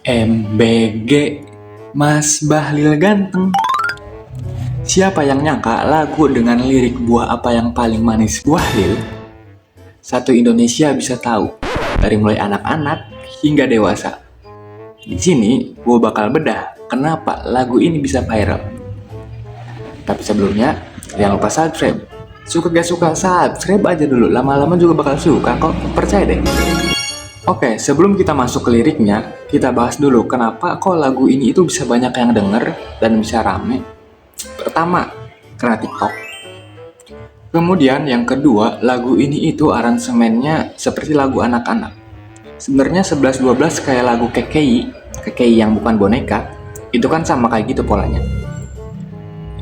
MBG, Mas Bahlil ganteng. Siapa yang nyangka lagu dengan lirik buah apa yang paling manis Bahlil? Satu Indonesia bisa tahu, dari mulai anak-anak hingga dewasa. Di sini, gue bakal bedah kenapa lagu ini bisa viral. Tapi sebelumnya, jangan lupa subscribe. Suka gak suka, subscribe aja dulu. Lama-lama juga bakal suka kok, percaya deh. Oke, sebelum kita masuk ke liriknya, kita bahas dulu kenapa kok lagu ini itu bisa banyak yang denger dan bisa rame. Pertama, karena TikTok. Kemudian yang kedua, lagu ini itu aransemennya seperti lagu anak-anak. Sebenarnya 11-12 kayak lagu KKI yang bukan boneka, itu kan sama kayak gitu polanya.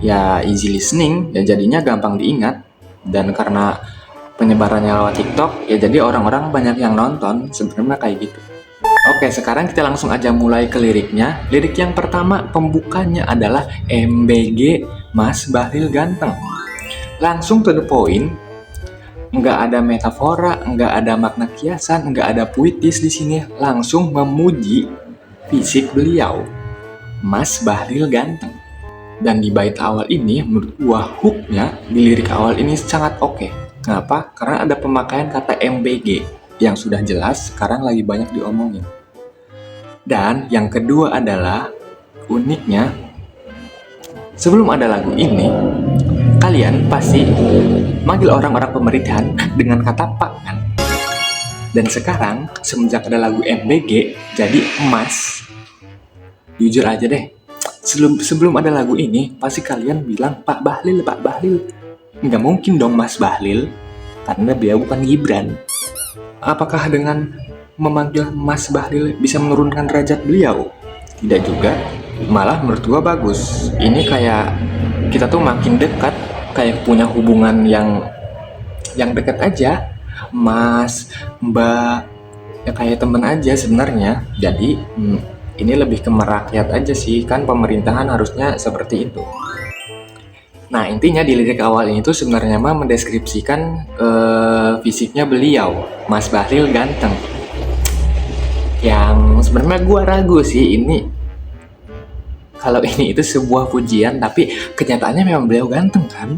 Ya easy listening, ya jadinya gampang diingat. Dan karena penyebarannya lewat TikTok, ya jadi orang-orang banyak yang nonton, sebenarnya kayak gitu. Oke, sekarang kita langsung aja mulai ke liriknya. Lirik yang pertama, pembukanya adalah MBG, Mas Bahlil ganteng. Langsung to the point, nggak ada metafora, nggak ada makna kiasan, nggak ada puitis di sini. Langsung memuji fisik beliau, Mas Bahlil ganteng. Dan di bait awal ini, menurut gua hooknya di lirik awal ini sangat oke. Kenapa? Karena ada pemakaian kata MBG yang sudah jelas sekarang lagi banyak diomongin. Dan yang kedua adalah uniknya, sebelum ada lagu ini, kalian pasti manggil orang-orang pemerintahan dengan kata Pak kan? Dan sekarang, semenjak ada lagu MBG, jadi Mas. Jujur aja deh, sebelum ada lagu ini, pasti kalian bilang Pak Bahlil, Pak Bahlil. Nggak mungkin dong Mas Bahlil, karena beliau bukan Gibran. Apakah dengan memanggil Mas Bahlil bisa menurunkan derajat beliau? Tidak juga, malah menurut gua bagus. Ini kayak kita tuh makin dekat, kayak punya hubungan yang dekat aja. Mas, Mbak, ya kayak temen aja sebenarnya. Jadi ini lebih ke merakyat aja sih, kan pemerintahan harusnya seperti itu. Nah, intinya di lirik awal ini tuh sebenarnya mah mendeskripsikan fisiknya beliau, Mas Bahlil ganteng. Yang sebenarnya gue ragu sih ini kalau ini itu sebuah pujian, tapi kenyataannya memang beliau ganteng kan.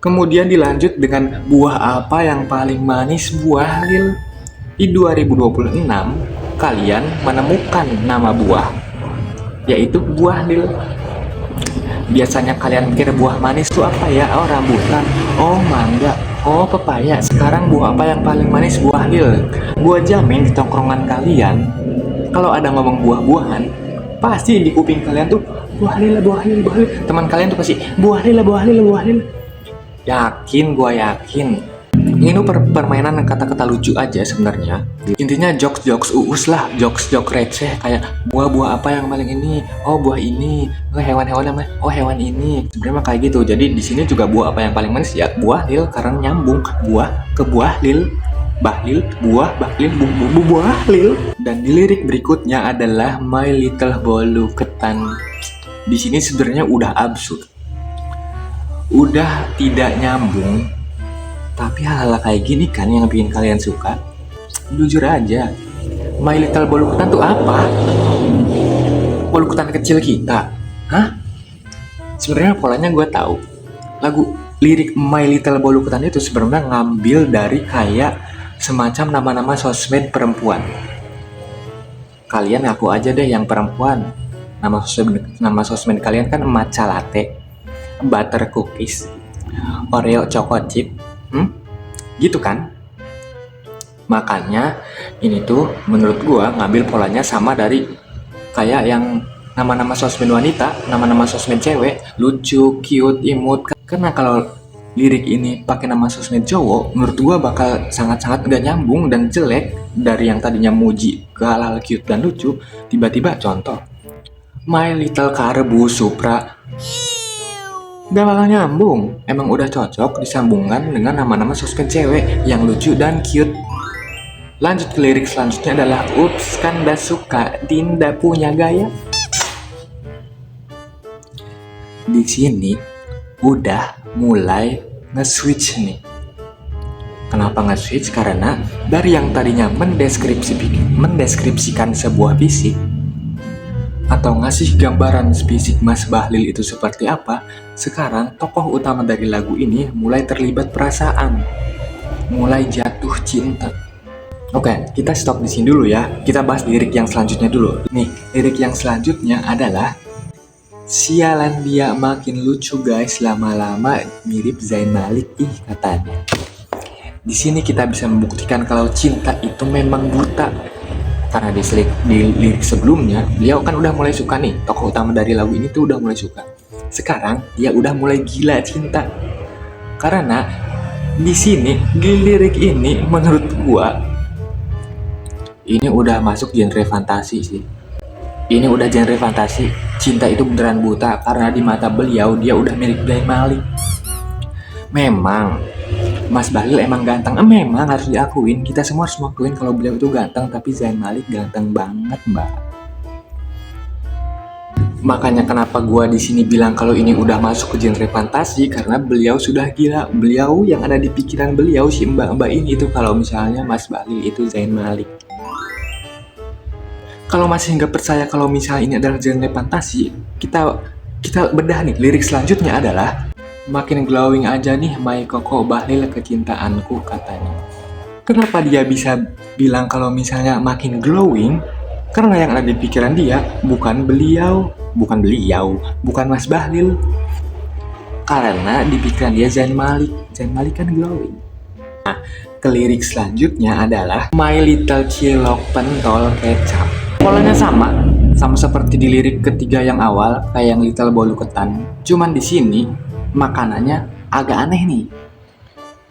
Kemudian dilanjut dengan buah apa yang paling manis Bahlil. Di 2026 kalian menemukan nama buah, yaitu Bahlil. Biasanya kalian pikir buah manis itu apa ya? Oh rambutan, oh mangga, oh pepaya. Sekarang buah apa yang paling manis? Bahlil. Gua jamin di tongkrongan kalian, kalau ada ngomong buah-buahan, pasti di kuping kalian tuh Bahlil, Bahlil, Bahlil. Teman kalian tuh pasti Bahlil, Bahlil, Bahlil. Yakin, gua yakin. Ini tuh permainan kata-kata lucu aja sebenarnya. Intinya jokes uus lah, jokes receh kayak buah-buah apa yang paling ini, oh buah ini, oh hewan-hewan namanya, oh hewan ini. Sebenarnya kayak gitu. Jadi di sini juga buah apa yang paling manis ya Bahlil, karena nyambung buah ke Bahlil, Bahlil, buah, Bahlil, bumbu Bahlil. Dan di lirik berikutnya adalah My Little Bolu Ketan. Di sini sebenarnya udah absurd, udah tidak nyambung. Tapi hal-hal kayak gini kan yang bikin kalian suka. Jujur aja, My Little Bolu Ketan tuh apa? Bolu ketan kecil kita? Hah? Sebenarnya polanya gue tahu. Lagu lirik My Little Bolu Ketan itu sebenarnya ngambil dari kayak semacam nama-nama sosmed perempuan. Kalian ngaku aja deh yang perempuan. Nama sosmed kalian kan matcha latte, butter cookies, Oreo choco chip. Gitu kan? Makanya ini tuh menurut gua ngambil polanya sama dari kayak yang nama-nama sosmed wanita, nama-nama sosmed cewek, lucu, cute, imut. Karena kalau lirik ini pakai nama sosmed cowok, menurut gua bakal sangat-sangat gak nyambung dan jelek. Dari yang tadinya muji ke hal-hal cute dan lucu, tiba-tiba contoh My Little Karbu Supra, gak bakal nyambung. Emang udah cocok disambungkan dengan nama-nama sosmed cewek yang lucu dan cute. Lanjut ke lirik selanjutnya adalah ups Kanda suka Dinda punya gaya. Di sini udah mulai nge-switch nih. Kenapa nge-switch? Karena dari yang tadinya mendeskripsikan sebuah fisik atau ngasih gambaran fisik Mas Bahlil itu seperti apa, sekarang tokoh utama dari lagu ini mulai terlibat perasaan, mulai jatuh cinta. Oke, kita stop di sini dulu ya. Kita bahas lirik yang selanjutnya dulu. Nih, lirik yang selanjutnya adalah sialan dia makin lucu guys, lama-lama mirip Zayn Malik katanya. Di sini kita bisa membuktikan kalau cinta itu memang buta. Karena di lirik sebelumnya, beliau kan udah mulai suka nih. Tokoh utama dari lagu ini tuh udah mulai suka. Sekarang dia udah mulai gila cinta. Karena di sini di lirik ini menurut gua ini udah masuk genre fantasi sih. Ini udah genre fantasi. Cinta itu beneran buta karena di mata beliau dia udah mirip Zayn Malik. Memang Mas Bahlil emang ganteng. Memang harus diakuin. Kita semua harus ngakuin kalau beliau itu ganteng, tapi Zayn Malik ganteng banget, Mbak. Makanya kenapa gua di sini bilang kalau ini udah masuk ke genre fantasi, karena beliau sudah gila. Beliau yang ada di pikiran beliau si mbak-mbak ini itu kalau misalnya Mas Bahlil itu Zayn Malik. Kalau masih nggak percaya kalau misalnya ini adalah genre fantasi, kita bedah nih. Lirik selanjutnya adalah makin glowing aja nih my Koko Bahlil kecintaanku katanya. Kenapa dia bisa bilang kalau misalnya makin glowing? Karena yang ada di pikiran dia bukan Mas Bahlil. Karena di pikiran dia Zayn Malik kan glowing. Nah, ke lirik selanjutnya adalah my little cilok pentol kecap. Polanya sama seperti di lirik ketiga yang awal, kayak yang little bolu ketan. Cuman di sini makanannya agak aneh nih.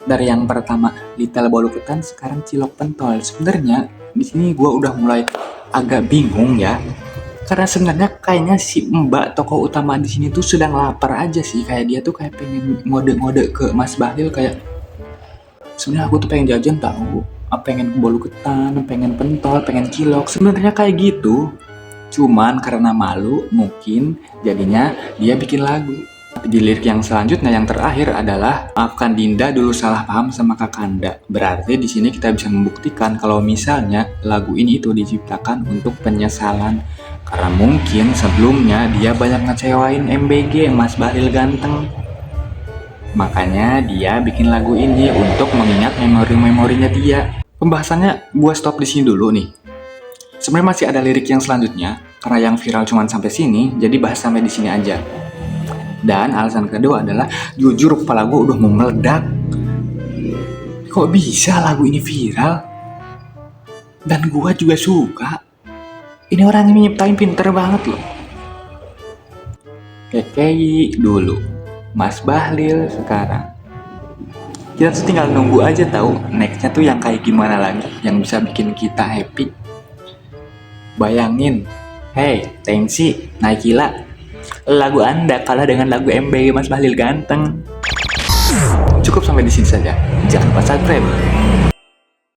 Dari yang pertama little bolu ketan, sekarang cilok pentol. Sebenarnya di sini gue udah mulai agak bingung ya. Karena sebenarnya kayaknya si mbak tokoh utama di sini tuh sedang lapar aja sih. Kayak dia tuh kayak pengen ngode-ngode ke Mas Bahlil kayak, sebenarnya aku tuh pengen jajan tahu. Pengen bolu ketan, pengen pentol, pengen cilok. Sebenarnya kayak gitu. Cuman karena malu mungkin jadinya dia bikin lagu. Tapi di lirik yang selanjutnya yang terakhir adalah maafkan Dinda dulu salah paham sama Kakanda. Berarti di sini kita bisa membuktikan kalau misalnya lagu ini itu diciptakan untuk penyesalan. Karena mungkin sebelumnya dia banyak ngecewain MBG, Mas Bahlil ganteng. Makanya dia bikin lagu ini untuk mengingat memori-memorinya dia. Pembahasannya gue stop di sini dulu nih. Sebenarnya masih ada lirik yang selanjutnya, karena yang viral cuma sampai sini, jadi bahas sampai di sini aja. Dan alasan kedua adalah jujur kepala gue udah mau meledak. Kok bisa lagu ini viral? Dan gue juga suka. Ini orang yang nyiptain pinter banget loh. KKI dulu, Mas Bahlil sekarang. Kita tuh tinggal nunggu aja tahu nextnya tuh yang kayak gimana lagi, yang bisa bikin kita happy. Bayangin, hey Tengsi, Naikila, lagu Anda kalah dengan lagu MBG Mas Bahlil ganteng. Cukup sampai di sini saja. Jangan lupa subscribe.